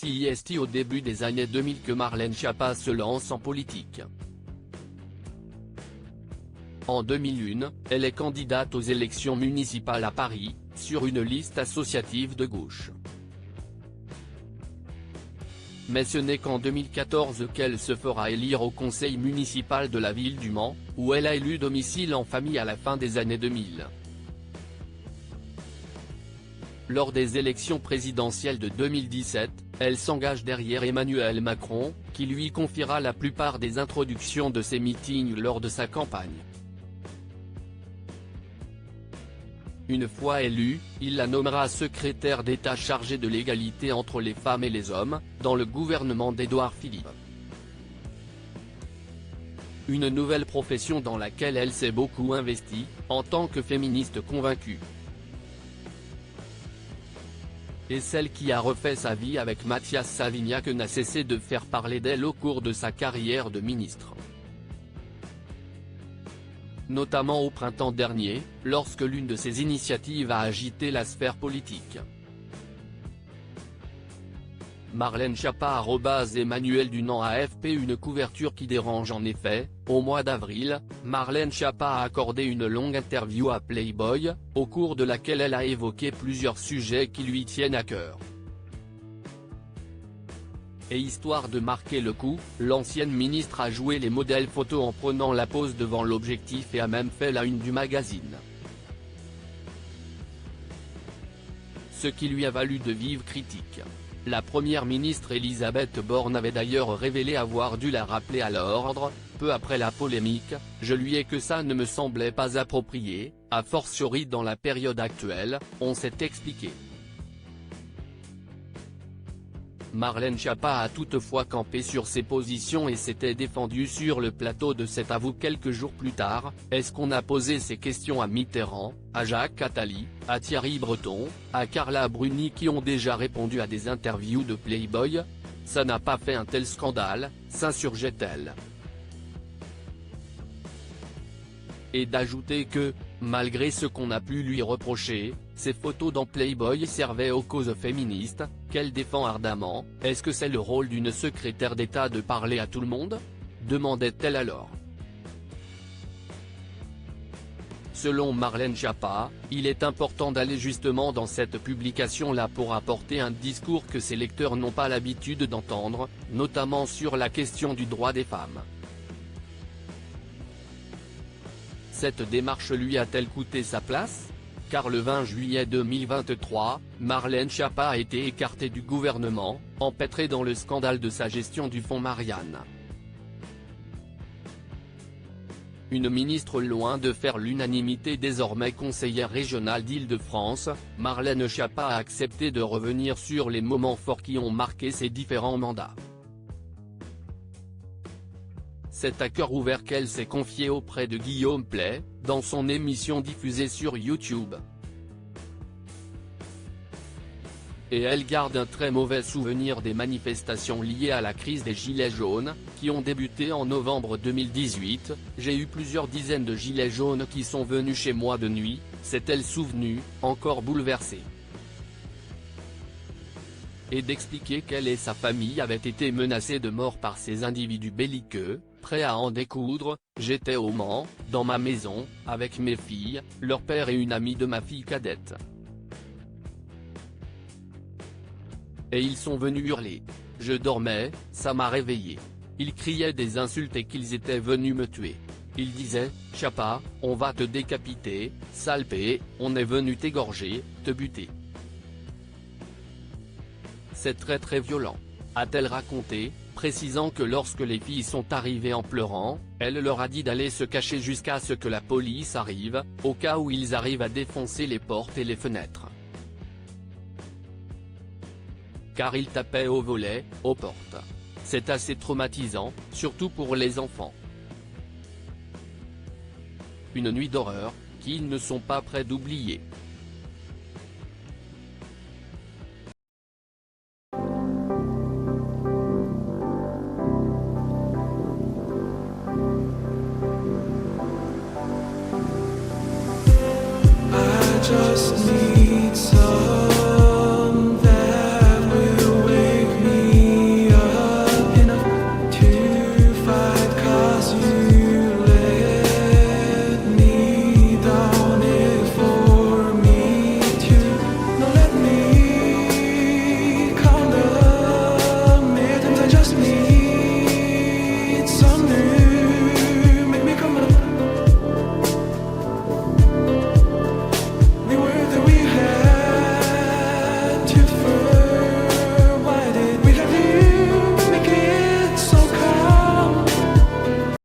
C'est au début des années 2000 que Marlène Schiappa se lance en politique. En 2001, elle est candidate aux élections municipales à Paris, sur une liste associative de gauche. Mais ce n'est qu'en 2014 qu'elle se fera élire au conseil municipal de la ville du Mans, où elle a élu domicile en famille à la fin des années 2000. Lors des élections présidentielles de 2017, elle s'engage derrière Emmanuel Macron, qui lui confiera la plupart des introductions de ses meetings lors de sa campagne. Une fois élue, il la nommera secrétaire d'État chargée de l'égalité entre les femmes et les hommes, dans le gouvernement d'Édouard Philippe. Une nouvelle profession dans laquelle elle s'est beaucoup investie, en tant que féministe convaincue. Et celle qui a refait sa vie avec Mathias Savignac n'a cessé de faire parler d'elle au cours de sa carrière de ministre. Notamment au printemps dernier, lorsque l'une de ses initiatives a agité la sphère politique. Marlène Schiappa @Emmanuel Dunant AFP. Une couverture qui dérange en effet. Au mois d'avril, Marlène Schiappa a accordé une longue interview à Playboy, au cours de laquelle elle a évoqué plusieurs sujets qui lui tiennent à cœur. Et histoire de marquer le coup, l'ancienne ministre a joué les modèles photos en prenant la pose devant l'objectif et a même fait la une du magazine. Ce qui lui a valu de vives critiques. La première ministre Elisabeth Borne avait d'ailleurs révélé avoir dû la rappeler à l'ordre, peu après la polémique. Je lui ai que ça ne me semblait pas approprié, a fortiori dans la période actuelle, on s'est expliqué. Marlène Schiappa a toutefois campé sur ses positions et s'était défendue sur le plateau de cet Avou quelques jours plus tard. Est-ce qu'on a posé ces questions à Mitterrand, à Jacques Attali, à Thierry Breton, à Carla Bruni qui ont déjà répondu à des interviews de Playboy? Ça n'a pas fait un tel scandale, s'insurgeait-elle. Et d'ajouter que, malgré ce qu'on a pu lui reprocher, ses photos dans Playboy servaient aux causes féministes, qu'elle défend ardemment. Est-ce que c'est le rôle d'une secrétaire d'État de parler à tout le monde? Demandait-elle alors. Selon Marlène Schiappa, il est important d'aller justement dans cette publication-là pour apporter un discours que ses lecteurs n'ont pas l'habitude d'entendre, notamment sur la question du droit des femmes. Cette démarche lui a-t-elle coûté sa place? Car le 20 juillet 2023, Marlène Schiappa a été écartée du gouvernement, empêtrée dans le scandale de sa gestion du fonds Marianne. Une ministre loin de faire l'unanimité, désormais conseillère régionale d'Île-de-France, Marlène Schiappa a accepté de revenir sur les moments forts qui ont marqué ses différents mandats. C'est à cœur ouvert qu'elle s'est confiée auprès de Guillaume Pley, dans son émission diffusée sur YouTube. Et elle garde un très mauvais souvenir des manifestations liées à la crise des Gilets jaunes, qui ont débuté en novembre 2018. J'ai eu plusieurs dizaines de gilets jaunes qui sont venus chez moi de nuit, s'est-elle souvenue, encore bouleversée. Et d'expliquer qu'elle et sa famille avaient été menacées de mort par ces individus belliqueux, prêts à en découdre. J'étais au Mans, dans ma maison, avec mes filles, leur père et une amie de ma fille cadette. Et ils sont venus hurler. Je dormais, ça m'a réveillé. Ils criaient des insultes et qu'ils étaient venus me tuer. Ils disaient, Schiappa, on va te décapiter, sale P, on est venu t'égorger, te buter. C'est très très violent, a-t-elle raconté, précisant que lorsque les filles sont arrivées en pleurant, elle leur a dit d'aller se cacher jusqu'à ce que la police arrive, au cas où ils arrivent à défoncer les portes et les fenêtres. Car ils tapaient au volet, aux portes. C'est assez traumatisant, surtout pour les enfants. Une nuit d'horreur, qu'ils ne sont pas prêts d'oublier. Just